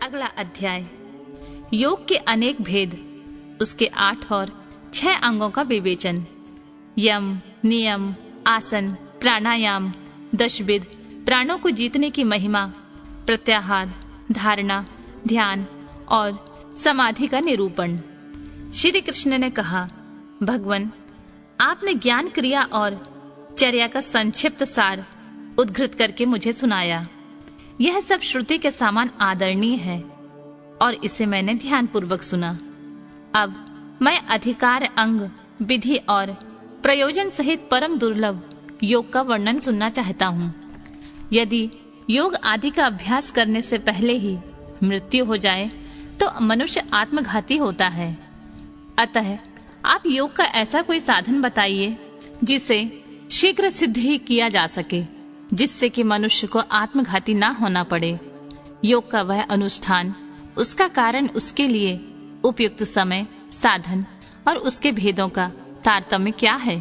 अगला अध्याय, योग के अनेक भेद, उसके 8 और 6 अंगों का विवेचन। यम, नियम, आसन, प्राणायाम, दशविध, प्राणों को जीतने की महिमा, प्रत्याहार, धारणा, ध्यान और समाधि का निरूपण। श्री कृष्ण ने कहा, भगवान, आपने ज्ञान, क्रिया और चर्या का संक्षिप्त सार उद्धृत करके मुझे सुनाया। यह सब श्रुति के समान आदरणीय है और इसे मैंने ध्यान पूर्वक सुना। अब मैं अधिकार, अंग, विधि और प्रयोजन सहित परम दुर्लभ योग का वर्णन सुनना चाहता हूँ। यदि योग आदि का अभ्यास करने से पहले ही मृत्यु हो जाए तो मनुष्य आत्मघाती होता है। अतः आप योग का ऐसा कोई साधन बताइए जिसे शीघ्र सिद्ध ही किया जा सके, जिससे कि मनुष्य को आत्मघाती ना होना पड़े। योग का वह अनुष्ठान, उसका कारण, उसके लिए उपयुक्त समय, साधन और उसके भेदों का तारतम्य क्या है?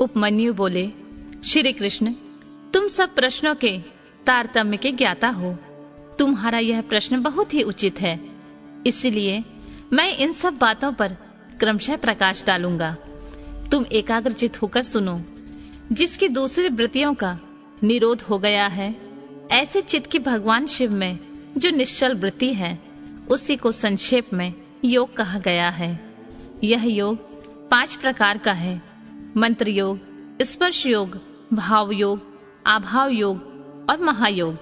उपमन्यु बोले, श्री कृष्ण, तुम सब प्रश्नों के तारतम्य के ज्ञाता हो। तुम्हारा यह प्रश्न बहुत ही उचित है, इसलिए मैं इन सब बातों पर क्रमशः प्रकाश डालूंगा। तुम एकाग्रचित होकर सुनो। जिसकी दूसरी वृत्तियों का निरोध हो गया है, ऐसे चित्त की भगवान शिव में जो निश्चल वृत्ति है, उसी को संक्षेप में योग कहा गया है। यह योग 5 प्रकार का है: मंत्र योग, स्पर्श योग, भाव योग, आभाव योग और महायोग।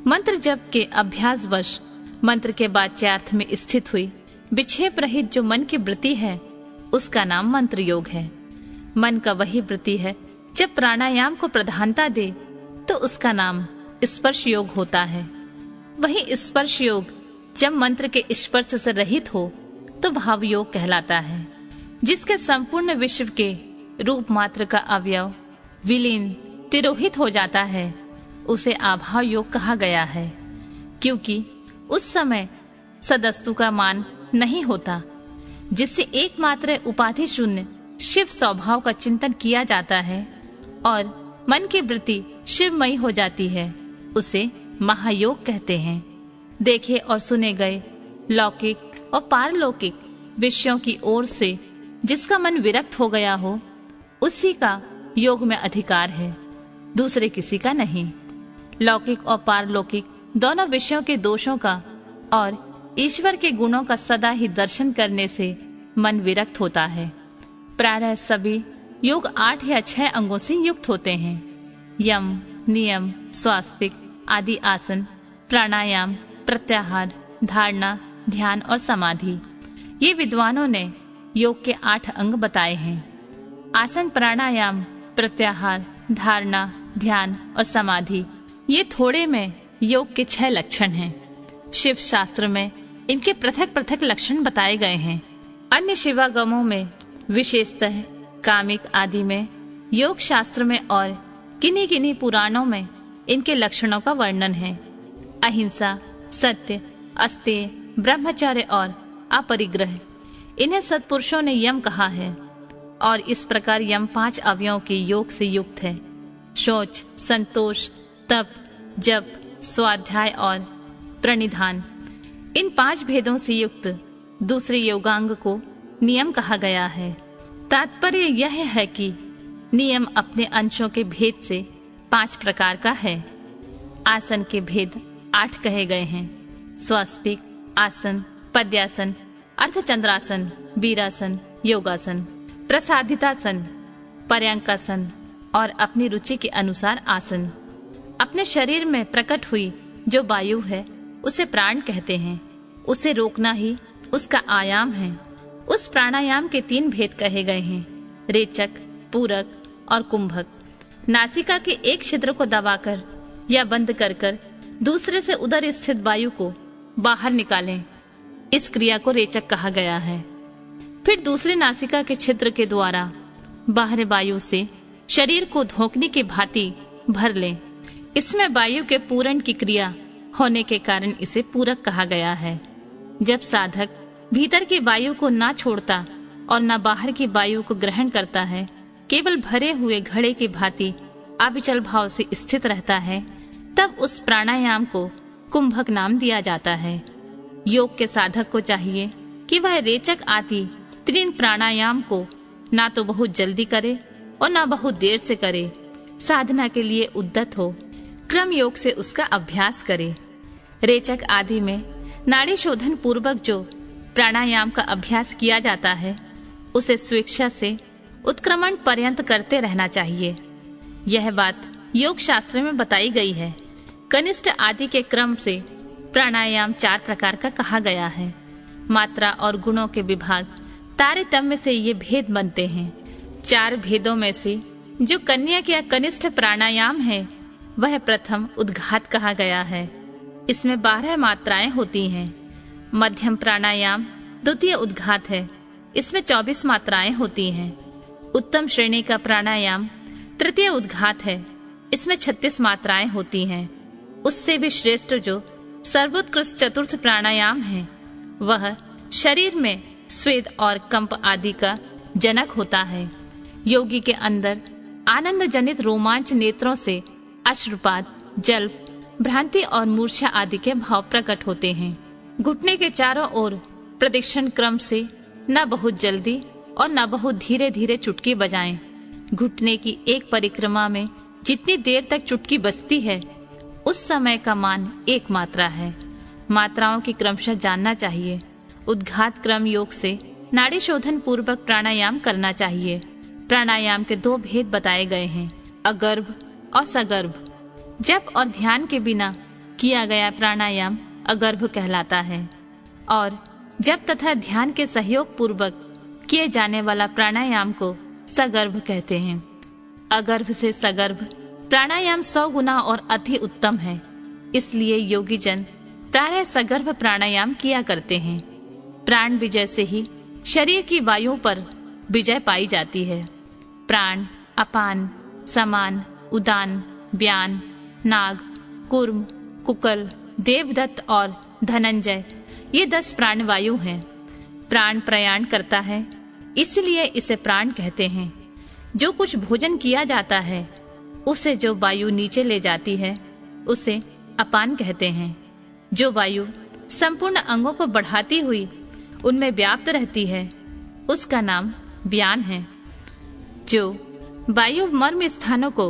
मंत्र जप के अभ्यास वश मंत्र के वाच्यार्थ में स्थित हुई विक्षेप रहित जो मन की वृत्ति है, उसका नाम मंत्र योग है। मन का वही वृत्ति है जब प्राणायाम को प्रधानता दे तो उसका नाम स्पर्श योग होता है। वही स्पर्श योग जब मंत्र के स्पर्श से रहित हो तो भाव योग कहलाता है। जिसके संपूर्ण विश्व के रूप मात्र का अवयव विलीन, तिरोहित हो जाता है, उसे आभाव योग कहा गया है, क्योंकि उस समय सदस्तु का मान नहीं होता। जिससे एकमात्र उपाधि शून्य शिव स्वभाव का चिंतन किया जाता है और मन की वृत्ति शिवमयी हो जाती है, उसे महायोग कहते हैं। देखे और सुने गए लौकिक और पारलौकिक विषयों की ओर से जिसका मन विरक्त हो गया हो, उसी का योग में अधिकार है, दूसरे किसी का नहीं। लौकिक और पारलौकिक दोनों विषयों के दोषों का और ईश्वर के गुणों का सदा ही दर्शन करने से मन विरक्त होता है। प्रायः सभी योग 8 या 6 अंगों से युक्त होते हैं: यम, नियम, स्वास्तिक आदि आसन, प्राणायाम, प्रत्याहार, धारणा, ध्यान और समाधि। ये विद्वानों ने योग के 8 अंग बताए हैं। आसन, प्राणायाम, प्रत्याहार, धारणा, ध्यान और समाधि, ये थोड़े में योग के 6 लक्षण हैं। शिव शास्त्र में इनके पृथक पृथक लक्षण बताए गए हैं। अन्य शिवागमों में, विशेषतः कामिक आदि में, योग शास्त्र में और किन्हीं किन्हीं पुराणों में इनके लक्षणों का वर्णन है। अहिंसा, सत्य, अस्तेय, ब्रह्मचर्य और अपरिग्रह, इन्हें सत्पुरुषों ने यम कहा है। और इस प्रकार यम 5 अवयवों के योग से युक्त है: शौच, संतोष, तप, जप, स्वाध्याय और प्रणिधान। इन 5 भेदों से युक्त दूसरे योगांग को नियम कहा गया है। तात्पर्य यह है कि नियम अपने अंशों के भेद से 5 प्रकार का है। आसन के भेद 8 कहे गए हैं: स्वास्तिक आसन, पद्यासन, अर्धचंद्रासन, वीरासन, योगासन, प्रसादितासन, पर्यंकासन और अपनी रुचि के अनुसार आसन। अपने शरीर में प्रकट हुई जो वायु है, उसे प्राण कहते हैं। उसे रोकना ही उसका आयाम है। उस प्राणायाम के 3 भेद कहे गए हैं: रेचक, पूरक और कुंभक। नासिका के एक छिद्र को दबाकर या बंद कर कर दूसरे से उदर स्थित वायु को बाहर निकालें, इस क्रिया को रेचक कहा गया है। फिर दूसरे नासिका के छिद्र के द्वारा बाहर वायु से शरीर को धोखने की भांति भर लें। इसमें वायु के पूरण की क्रिया होने के कारण इसे पूरक कहा गया है। जब साधक भीतर की वायु को ना छोड़ता और न बाहर की वायु को ग्रहण करता है, केवल भरे हुए घड़े की भांति अविचल भाव से स्थित रहता है, तब उस प्राणायाम को कुंभक नाम दिया जाता है। योग के साधक को चाहिए कि वह रेचक आदि 3 प्राणायाम को ना तो बहुत जल्दी करे और ना बहुत देर से करे। साधना के लिए उद्यत हो, क्रम योग से उसका अभ्यास करे। रेचक आदि में नाड़ी शोधन पूर्वक जो प्राणायाम का अभ्यास किया जाता है उसे स्वेच्छा से उत्क्रमण पर्यंत करते रहना चाहिए। यह बात योग शास्त्र में बताई गई है। कनिष्ठ आदि के क्रम से प्राणायाम 4 प्रकार का कहा गया है। मात्रा और गुणों के विभाग तारतम्य से ये भेद बनते हैं। 4 भेदों में से जो कन्या या कनिष्ठ प्राणायाम है वह प्रथम उद्घात कहा गया है। इसमें 12 मात्राएं होती हैं। मध्यम प्राणायाम द्वितीय उद्घात है। इसमें 24 मात्राएं होती हैं। उत्तम श्रेणी का प्राणायाम तृतीय उद्घात है। इसमें 36 मात्राएं होती हैं। उससे भी श्रेष्ठ जो सर्वोत्कृष्ट चतुर्थ प्राणायाम है वह शरीर में स्वेद और कंप आदि का जनक होता है। योगी के अंदर आनंद जनित रोमांच नेत्रों से अश्रुपात, जल्प, भ्रांति और मूर्छा आदि के भाव प्रकट होते हैं। घुटने के चारों ओर प्रदक्षिण क्रम से न बहुत जल्दी और न बहुत धीरे धीरे चुटकी बजाएं। घुटने की एक परिक्रमा में जितनी देर तक चुटकी बजती है उस समय का मान 1 मात्रा है। मात्राओं की क्रमशः जानना चाहिए। उद्घात क्रम योग से नाड़ी शोधन पूर्वक प्राणायाम करना चाहिए। प्राणायाम के 2 भेद बताए गए हैं, अगर्भ और सगर्भ। जप और ध्यान के बिना किया गया प्राणायाम अगर्भ कहलाता है और जप तथा ध्यान के सहयोग पूर्वक किए जाने वाला प्राणायाम को सगर्भ कहते हैं। अगर्भ से सगर्भ प्राणायाम 100 गुना और अति उत्तम है। इसलिए योगी जन प्रायः सगर्भ प्राणायाम किया करते हैं। प्राण विजय से ही शरीर की वायु पर विजय पाई जाती है। प्राण, अपान, समान, उदान, व्यान, नाग, कूर्म, कुकल, देवदत्त और धनंजय ये 10 प्राणवायु हैं। प्राण प्रयाण करता है इसलिए इसे प्राण कहते हैं। जो कुछ भोजन किया जाता है उसे जो वायु नीचे ले जाती है उसे अपान कहते हैं। जो वायु संपूर्ण अंगों को बढ़ाती हुई उनमें व्याप्त रहती है उसका नाम व्यान है। जो वायु मर्म स्थानों को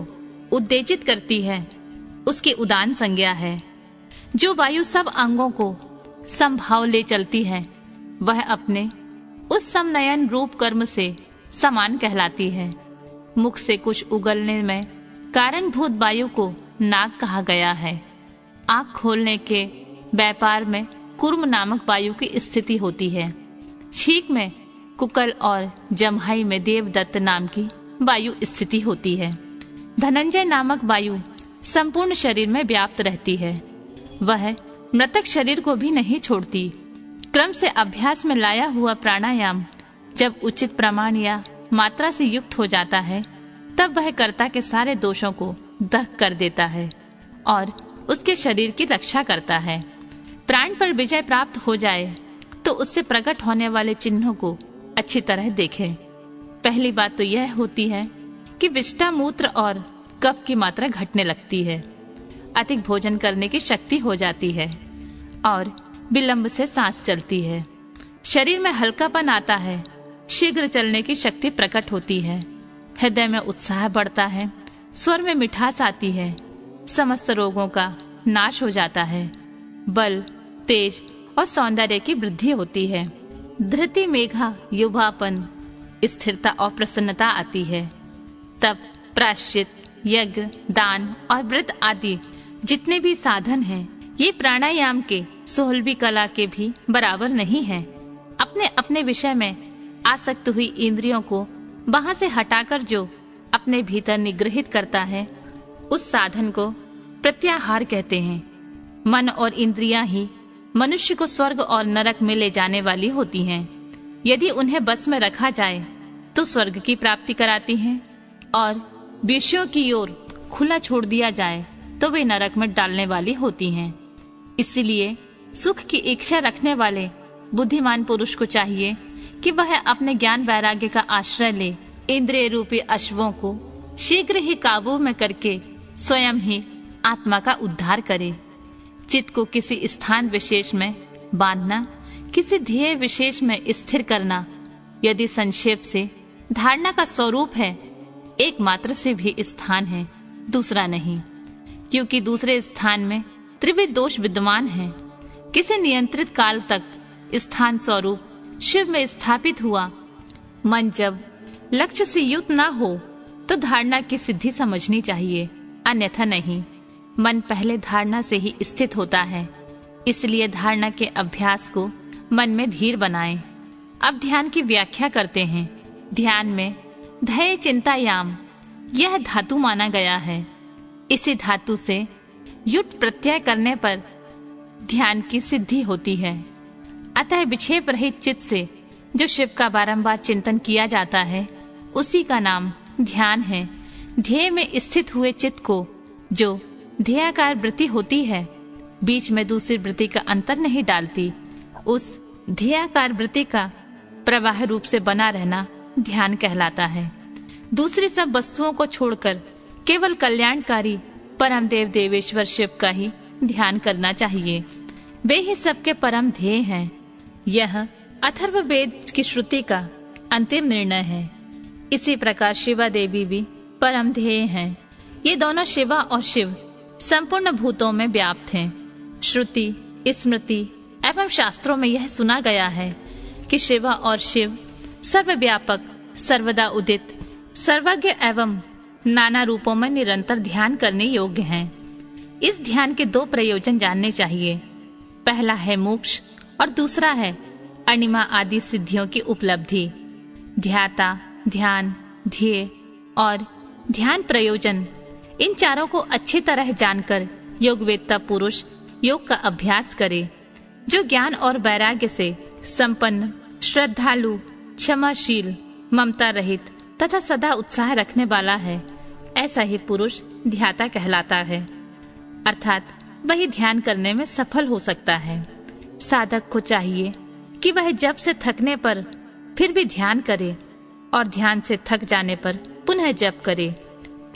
उत्तेजित करती है उसकी उदान संज्ञा है। जो वायु सब अंगों को समभाव ले चलती है वह अपने उस समनयन रूप कर्म से समान कहलाती है। मुख से कुछ उगलने में कारणभूत वायु को नाक कहा गया है। आँख खोलने के व्यापार में कुर्म नामक वायु की स्थिति होती है। छींक में कुकल और जम्हाई में देवदत्त नाम की वायु स्थिति होती है। धनंजय नामक वायु संपूर्ण शरीर में व्याप्त रहती है। वह मृतक शरीर को भी नहीं छोड़ती। क्रम से अभ्यास में लाया हुआ प्राणायाम जब उचित प्रमाण या मात्रा से युक्त हो जाता है तब वह कर्ता के सारे दोषों को दग्ध कर देता है और उसके शरीर की रक्षा करता है। प्राण पर विजय प्राप्त हो जाए तो उससे प्रकट होने वाले चिन्हों को अच्छी तरह देखें। पहली बात तो यह होती है कि विष्टा मूत्र और कफ की मात्रा घटने लगती है। अधिक भोजन करने की शक्ति हो जाती है और विलंब से सांस चलती है। शरीर में हल्कापन आता है। शीघ्र चलने की शक्ति प्रकट होती है। हृदय में उत्साह बढ़ता है। स्वर में मिठास आती है। समस्त रोगों का नाश हो जाता है। बल, तेज और सौंदर्य की वृद्धि होती है। धृति, मेघा, युवापन, स्थिरता और प्रसन्नता आती है। तब प्रायश्चित, यज्ञ, दान और व्रत आदि जितने भी साधन हैं, ये प्राणायाम के 16वीं कला के भी बराबर नहीं हैं। अपने अपने विषय में आसक्त हुई इंद्रियों को वहां से हटाकर जो अपने भीतर निग्रहित करता है उस साधन को प्रत्याहार कहते हैं। मन और इंद्रियां ही मनुष्य को स्वर्ग और नरक में ले जाने वाली होती हैं। यदि उन्हें बस में रखा जाए तो स्वर्ग की प्राप्ति कराती हैं और विषयों की ओर खुला छोड़ दिया जाए तो वे नरक में डालने वाली होती हैं। इसलिए सुख की इच्छा रखने वाले बुद्धिमान पुरुष को चाहिए कि वह अपने ज्ञान वैराग्य का आश्रय ले इंद्रिय रूपी अश्वों को शीघ्र ही काबू में करके स्वयं ही आत्मा का उद्धार करे। चित्त को किसी स्थान विशेष में बांधना, किसी ध्येय विशेष में स्थिर करना, यदि संक्षेप से धारणा का स्वरूप है, एकमात्र से भी स्थान है, दूसरा नहीं, क्योंकि दूसरे स्थान में त्रिविध दोष विद्यमान है। किसी नियंत्रित काल तक स्थान स्वरूप शिव में स्थापित हुआ मन जब लक्ष्य से युक्त ना हो तो धारणा की सिद्धि समझनी चाहिए, अन्यथा नहीं। मन पहले धारणा से ही स्थित होता है, इसलिए धारणा के अभ्यास को मन में धीर बनाएं। अब ध्यान की व्याख्या करते हैं। ध्यान में ध्येय चिंता याम यह धातु माना गया है। इसी धातु से युट प्रत्यय करने पर ध्यान की सिद्धि होती है। अतः विक्षेप रहित चित्त से जो शिव का बारंबार चिंतन किया जाता है, उसी का नाम ध्यान है। ध्येय में स्थित हुए चित्त को जो ध्येयाकार वृत्ति होती है, बीच में दूसरी वृत्ति का अंतर नहीं डालती, उस ध्येयाकार वृत्ति का प्रवाह रूप से बना रहना ध्यान कहलाता है। दूसरी सब वस्तुओं को छोड़कर केवल कल्याणकारी परम देव देवेश्वर शिव का ही ध्यान करना चाहिए। वे ही सबके परम ध्येय हैं। यह अथर्ववेद की श्रुति का अंतिम निर्णय है। इसी प्रकार शिवा देवी भी परम ध्येय हैं। ये दोनों शिवा और शिव संपूर्ण भूतों में व्याप्त हैं। श्रुति, स्मृति एवं शास्त्रों में यह सुना गया है कि शिवा और शिव सर्वव्यापक, सर्वदा उदित, सर्वज्ञ एवं नाना रूपों में निरंतर ध्यान करने योग्य हैं। इस ध्यान के दो प्रयोजन जानने चाहिए। पहला है मोक्ष और दूसरा है अणिमा आदि सिद्धियों की उपलब्धि। ध्याता, ध्यान, ध्येय और ध्यान प्रयोजन, इन चारों को अच्छी तरह जानकर योगवेत्ता पुरुष योग का अभ्यास करे। जो ज्ञान और वैराग्य से संपन्न, श्रद्धालु, क्षमाशील, ममता रहित तथा सदा उत्साह रखने वाला है, ऐसा ही पुरुष ध्याता कहलाता है। अर्थात वही ध्यान करने में सफल हो सकता है। साधक को चाहिए कि वह जप से थकने पर फिर भी ध्यान करे और ध्यान से थक जाने पर पुनः जप करे।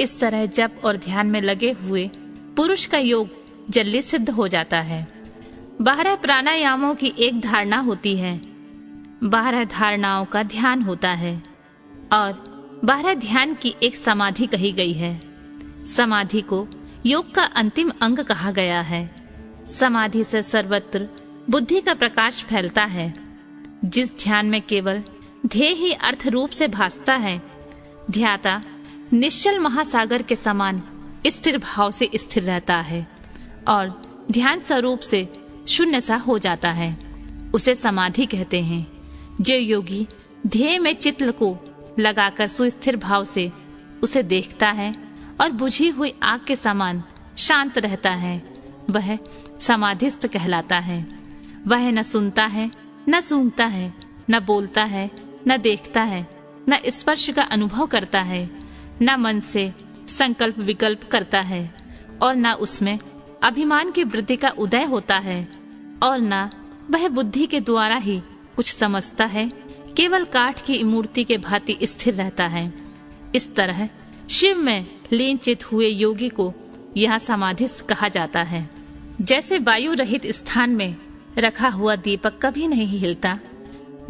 इस तरह जप और ध्यान में लगे हुए पुरुष का योग जल्दी सिद्ध हो जाता है। 12 प्राणायामों की एक धारणा होती है, 12 धारणाओं का ध्यान होता है और 12 ध्यान की एक समाधि कही गई है। समाधि को योग का अंतिम अंग कहा गया है। समाधि से सर्वत्र बुद्धि का प्रकाश फैलता है। जिस ध्यान में केवल ध्येय ही अर्थ रूप से भासता है, ध्याता निश्चल महासागर के समान स्थिर भाव से स्थिर रहता है और ध्यान स्वरूप से शून्य सा हो जाता है। उसे समाधि कहते हैं। जो योगी ध्येय में चित्त को लगाकर सुस्थिर भाव से उसे देखता है और बुझी हुई आग के समान शांत रहता है, वह समाधिस्थ कहलाता है। वह न सुनता है, न सूंघता है, न बोलता है, न देखता है, न स्पर्श का अनुभव करता है, न मन से संकल्प विकल्प करता है और न उसमें अभिमान की वृत्ति का उदय होता है और न वह बुद्धि के द्वारा ही कुछ समझता है, केवल काठ की मूर्ति के भांति स्थिर रहता है। इस तरह शिव में लीन चित हुए योगी को यह समाधिस्थ कहा जाता है। जैसे वायु रहित स्थान में रखा हुआ दीपक कभी नहीं हिलता,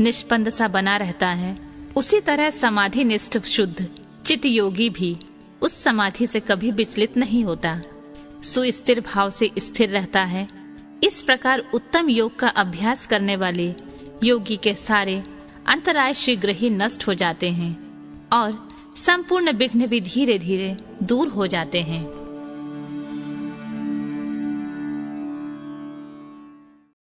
निष्पन्द सा बना रहता है, उसी तरह समाधि निष्ठ शुद्ध चित योगी भी उस समाधि से कभी विचलित नहीं होता, सुस्थिर भाव से स्थिर रहता है। इस प्रकार उत्तम योग का अभ्यास करने वाले योगी के सारे अंतराय शीघ्र ही नष्ट हो जाते हैं और संपूर्ण विघ्न भी धीरे धीरे दूर हो जाते हैं।